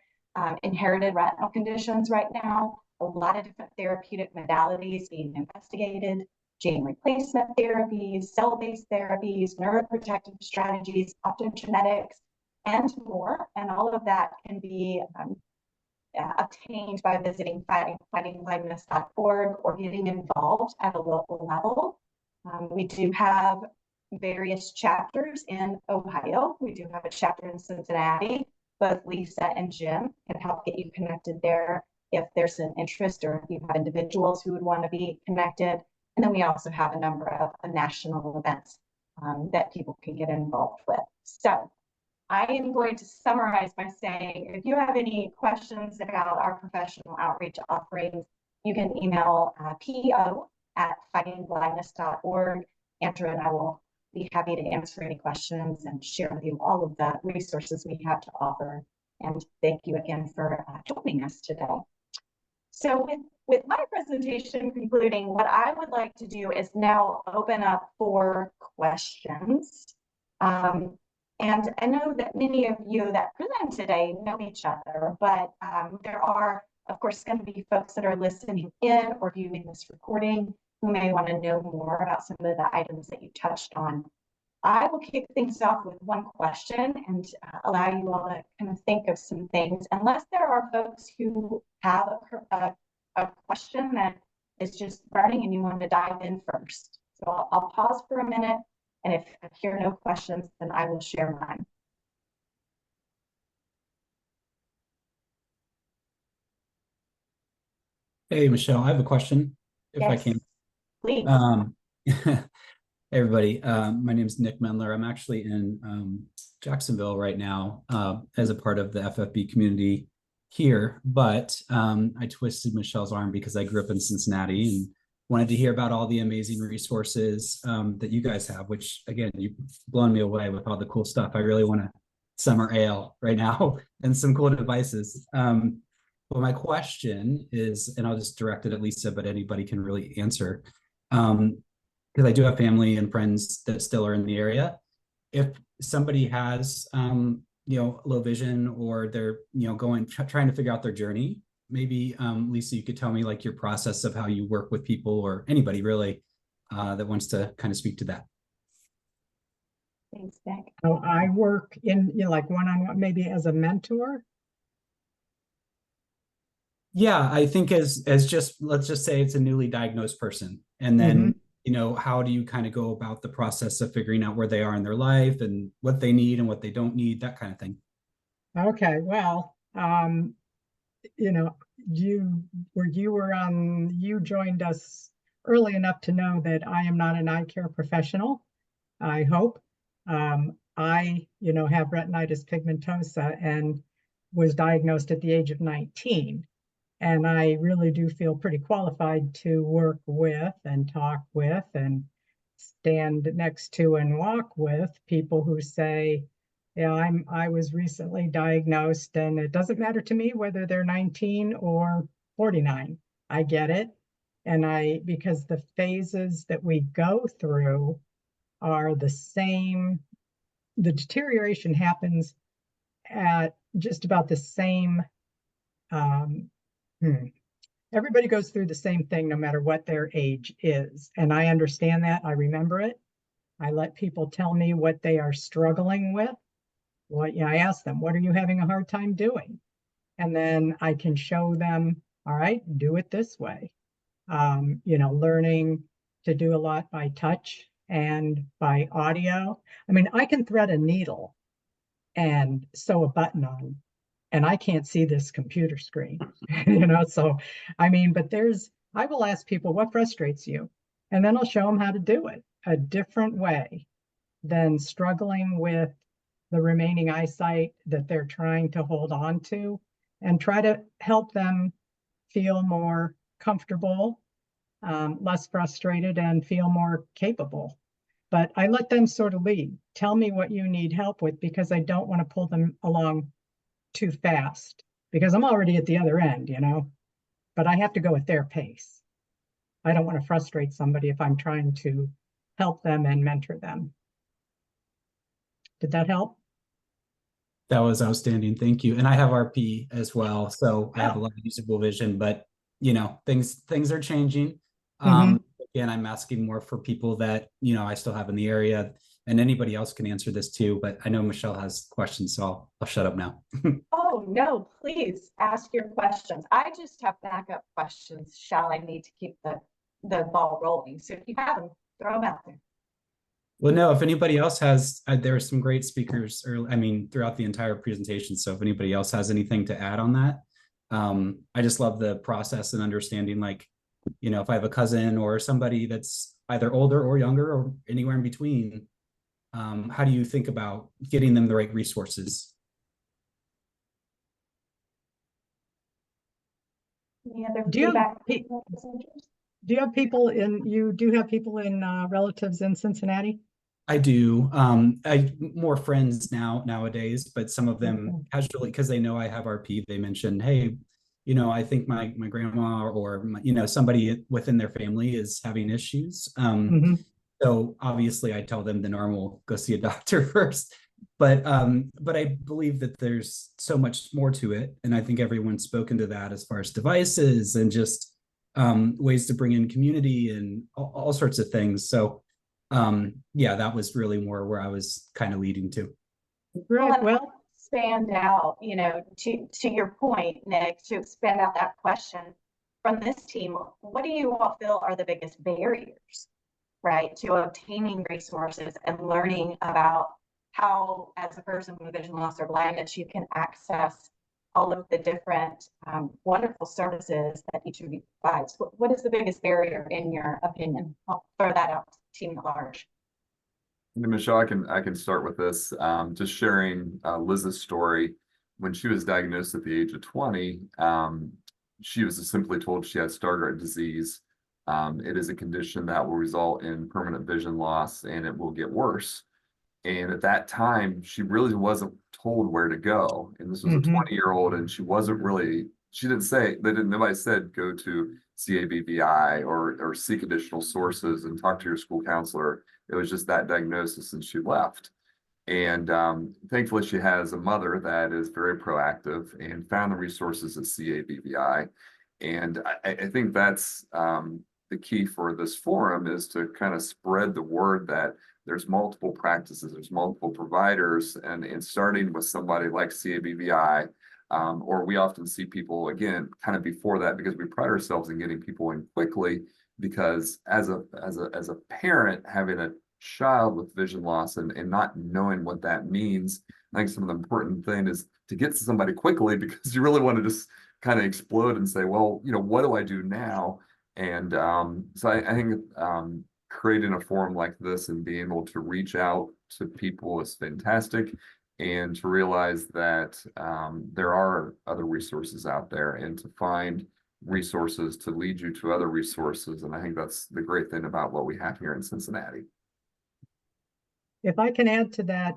inherited retinal conditions right now, a lot of different therapeutic modalities being investigated, gene replacement therapies, cell-based therapies, neuroprotective strategies, optogenetics, and more. And all of that can be obtained by visiting fightingblindness.org or getting involved at a local level. We do have various chapters in Ohio. We do have a chapter in Cincinnati. Both Lisa and Jim can help get you connected there if there's an interest or if you have individuals who would want to be connected. And then we also have a number of national events that people can get involved with. So I am going to summarize by saying, if you have any questions about our professional outreach offerings, you can email PO@fightingblindness.org. Andrew and I will be happy to answer any questions and share with you all of the resources we have to offer. And thank you again for joining us today. So with my presentation concluding, what I would like to do is now open up for questions. And I know that many of you that present today know each other, but there are, of course, going to be folks that are listening in or viewing this recording who may want to know more about some of the items that you touched on. I will kick things off with one question and allow you all to kind of think of some things, unless there are folks who have a question that is just burning and you want to dive in first. So I'll pause for a minute, and if I hear no questions, then I will share mine. Hey, Michelle, I have a question, if I can. Please. Hey, everybody. My name is Nick Mendler. I'm actually in Jacksonville right now as a part of the FFB community here, but I twisted Michelle's arm because I grew up in Cincinnati and wanted to hear about all the amazing resources that you guys have, which, again, you've blown me away with all the cool stuff. I really want a summer ale right now and some cool devices. But my question is, and I'll just direct it at Lisa, but anybody can really answer, because I do have family and friends that still are in the area. If somebody has, low vision, or they're, trying to figure out their journey, maybe, Lisa, you could tell me like your process of how you work with people, or anybody really that wants to kind of speak to that. Thanks, Nick. So I work in, like one-on-one, maybe as a mentor. Yeah, I think as just, let's just say it's a newly diagnosed person, and then, how do you kind of go about the process of figuring out where they are in their life and what they need and what they don't need, that kind of thing. Okay, well, you joined us early enough to know that I am not an eye care professional, I hope. I, have retinitis pigmentosa and was diagnosed at the age of 19. And I really do feel pretty qualified to work with and talk with and stand next to and walk with people who say, I was recently diagnosed, and it doesn't matter to me whether they're 19 or 49. I get it. And because the phases that we go through are the same, the deterioration happens at just about the same, everybody goes through the same thing no matter what their age is. And I understand that. I remember it. I let people tell me what they are struggling with. I ask them, what are you having a hard time doing? And then I can show them, all right, do it this way. Learning to do a lot by touch and by audio. I mean, I can thread a needle and sew a button on, and I can't see this computer screen, so, I mean, but I will ask people, what frustrates you? And then I'll show them how to do it a different way than struggling with the remaining eyesight that they're trying to hold on to, and try to help them feel more comfortable, less frustrated, and feel more capable. But I let them sort of lead. Tell me what you need help with, because I don't want to pull them along too fast, because I'm already at the other end, but I have to go at their pace. I don't want to frustrate somebody if I'm trying to help them and mentor them. Did that help? That was outstanding. Thank you. And I have RP as well. So I have a lot of usable vision, but things are changing. Again, I'm asking more for people that, I still have in the area, and anybody else can answer this too, but I know Michelle has questions, so I'll shut up now. Oh, no, please ask your questions. I just have backup questions. Shall I need to keep the ball rolling? So if you have them, throw them out there. Well, no, if anybody else has, there are some great speakers, throughout the entire presentation. So if anybody else has anything to add on that, I just love the process and understanding, if I have a cousin or somebody that's either older or younger or anywhere in between, how do you think about getting them the right resources? Any other Do you feedback? Do you have people in relatives in Cincinnati? I do. I more friends nowadays, but some of them casually, because they know I have RP, they mention, hey, I think my grandma or somebody within their family is having issues. So obviously I tell them the normal, go see a doctor first. But I believe that there's so much more to it. And I think everyone's spoken to that as far as devices and just ways to bring in community and all sorts of things. So that was really more where I was kind of leading to. Right. Well, expand out, to your point, Nick, to expand out that question from this team, what do you all feel are the biggest barriers, right, to obtaining resources and learning about how, as a person with vision loss or blindness, you can access all of the different wonderful services that each of you provides? What is the biggest barrier in your opinion? I'll throw that out to the team at large. Michelle, I can start with this. Just sharing Liz's story. When she was diagnosed at the age of 20, she was simply told she had Stargardt disease. It is a condition that will result in permanent vision loss, and it will get worse. And at that time, she really wasn't told where to go. And this was a 20-year-old, and nobody said go to CABVI or seek additional sources and talk to your school counselor. It was just that diagnosis, and she left. And thankfully, she has a mother that is very proactive and found the resources at CABVI. And I think that's the key for this forum, is to kind of spread the word that there's multiple practices, there's multiple providers, and starting with somebody like CABVI, or we often see people, again, kind of before that, because we pride ourselves in getting people in quickly, because as a parent, having a child with vision loss and not knowing what that means, I think some of the important thing is to get to somebody quickly, because you really want to just kind of explode and say, well, what do I do now? And so I think creating a forum like this and being able to reach out to people is fantastic, and to realize that there are other resources out there, and to find resources to lead you to other resources. And I think that's the great thing about what we have here in Cincinnati. If I can add to that,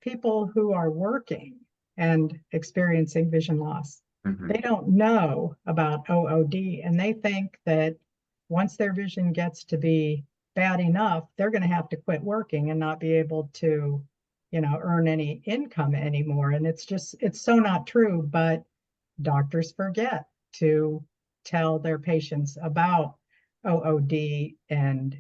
people who are working and experiencing vision loss, they don't know about OOD, and they think that once their vision gets to be bad enough, they're going to have to quit working and not be able to, earn any income anymore. And it's so not true, but doctors forget to tell their patients about OOD and,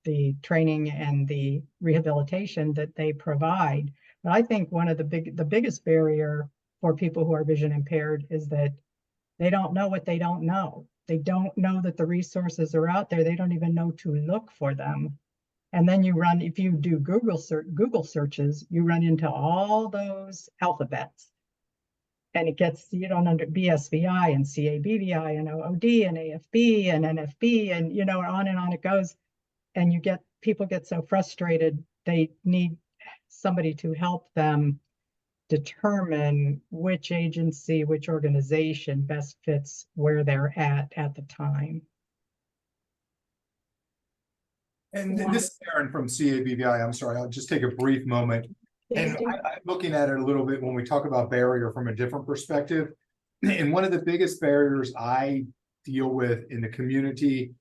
the training and the rehabilitation that they provide. But I think one of the biggest barrier for people who are vision impaired is that They don't know what they don't know. They don't know that the resources are out there. They don't even know to look for them. And then you run, if you do Google searches, you run into all those alphabets. And it gets, you don't under BSVI and CABVI and OOD and AFB and NFB and, you know, on and on it goes. And people get so frustrated, they need somebody to help them determine which agency, which organization best fits where they're at the time. And this is Aaron from CABVI. I'm sorry, I'll just take a brief moment. And I'm looking at it a little bit when we talk about barrier from a different perspective. And one of the biggest barriers I deal with in the community,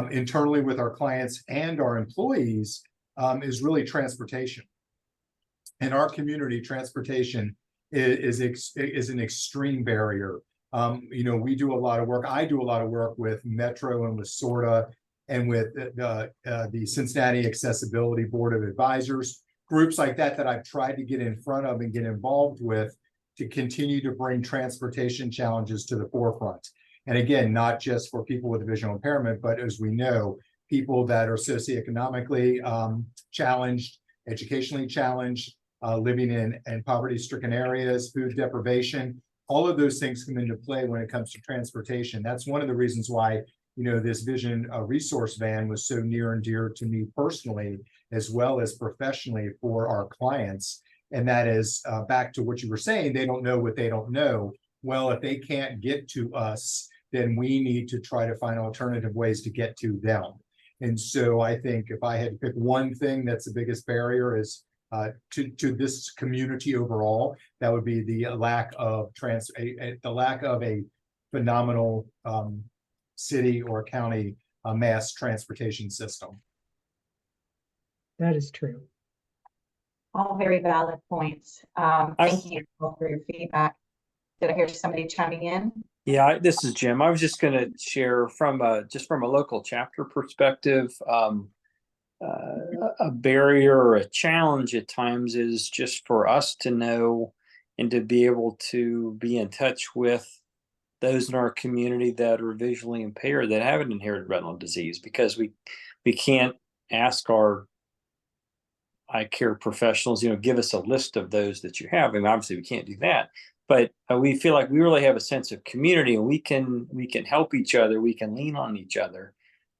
internally with our clients and our employees, is really transportation. In our community, transportation is an extreme barrier. You know, we do a lot of work. I do a lot of work with Metro and with SORTA and with the Cincinnati Accessibility Board of Advisors, groups like that I've tried to get in front of and get involved with to continue to bring transportation challenges to the forefront. And again, not just for people with visual impairment, but as we know, people that are socioeconomically challenged, educationally challenged, living in poverty-stricken areas, food deprivation, all of those things come into play when it comes to transportation. That's one of the reasons why, you know, this vision resource van was so near and dear to me personally, as well as professionally for our clients. And that is back to what you were saying, they don't know what they don't know. Well, if they can't get to us, then we need to try to find alternative ways to get to them. And so I think if I had to pick one thing that's the biggest barrier is to this community overall, that would be the lack of a phenomenal city or county mass transportation system. That is true. All very valid points. Thank you for your feedback. Did I hear somebody chiming in? Yeah, this is Jim. I was just going to share from a local chapter perspective, a barrier or a challenge at times is just for us to know and to be able to be in touch with those in our community that are visually impaired that have an inherited retinal disease, because we can't ask our eye care professionals, you know, give us a list of those that you have. I mean, obviously we can't do that, but we feel like we really have a sense of community, and we can help each other. We can lean on each other.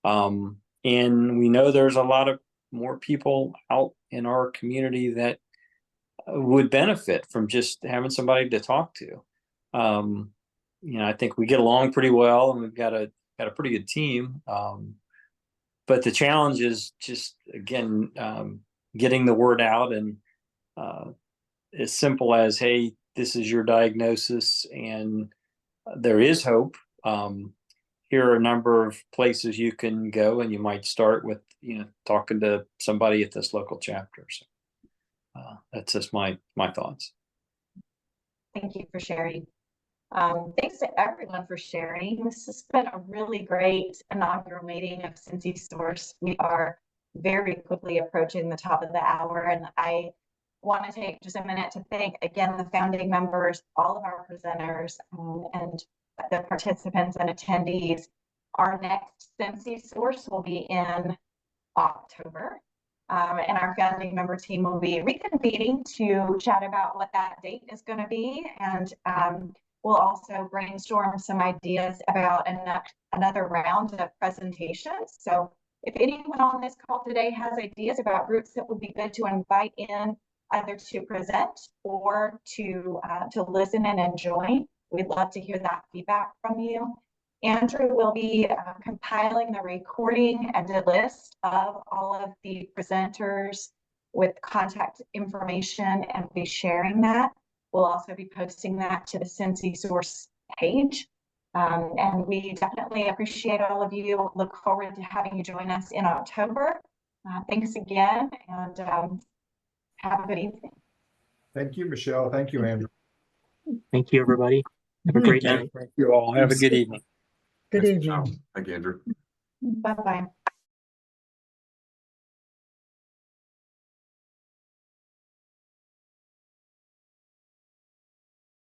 And we know there's a lot of more people out in our community that would benefit from just having somebody to talk to. You know, I think we get along pretty well, and we've got a pretty good team. But the challenge is just, again, getting the word out, and as simple as, hey, this is your diagnosis and there is hope. Here are a number of places you can go, and you might start with, you know, talking to somebody at this local chapter. So that's just my thoughts. Thank you for sharing. Thanks to everyone for sharing. This has been a really great inaugural meeting of Cincy Source. We are very quickly approaching the top of the hour, and I want to take just a minute to thank again the founding members, all of our presenters, and the participants and attendees. Our next Cincy Source will be in October, and our founding member team will be reconvening to chat about what that date is going to be, and we'll also brainstorm some ideas about another round of presentations. So if anyone on this call today has ideas about groups that would be good to invite in, either to present or to listen in and join, we'd love to hear that feedback from you. Andrew will be compiling the recording and a list of all of the presenters with contact information and be sharing that. We'll also be posting that to the Cincy Source page. And we definitely appreciate all of you. Look forward to having you join us in October. Thanks again, and have a good evening. Thank you, Michelle. Thank you, Andrew. Thank you, everybody. Have a great night. Thank you all. Have a good evening. Good evening. Thank you, Andrew. Bye-bye.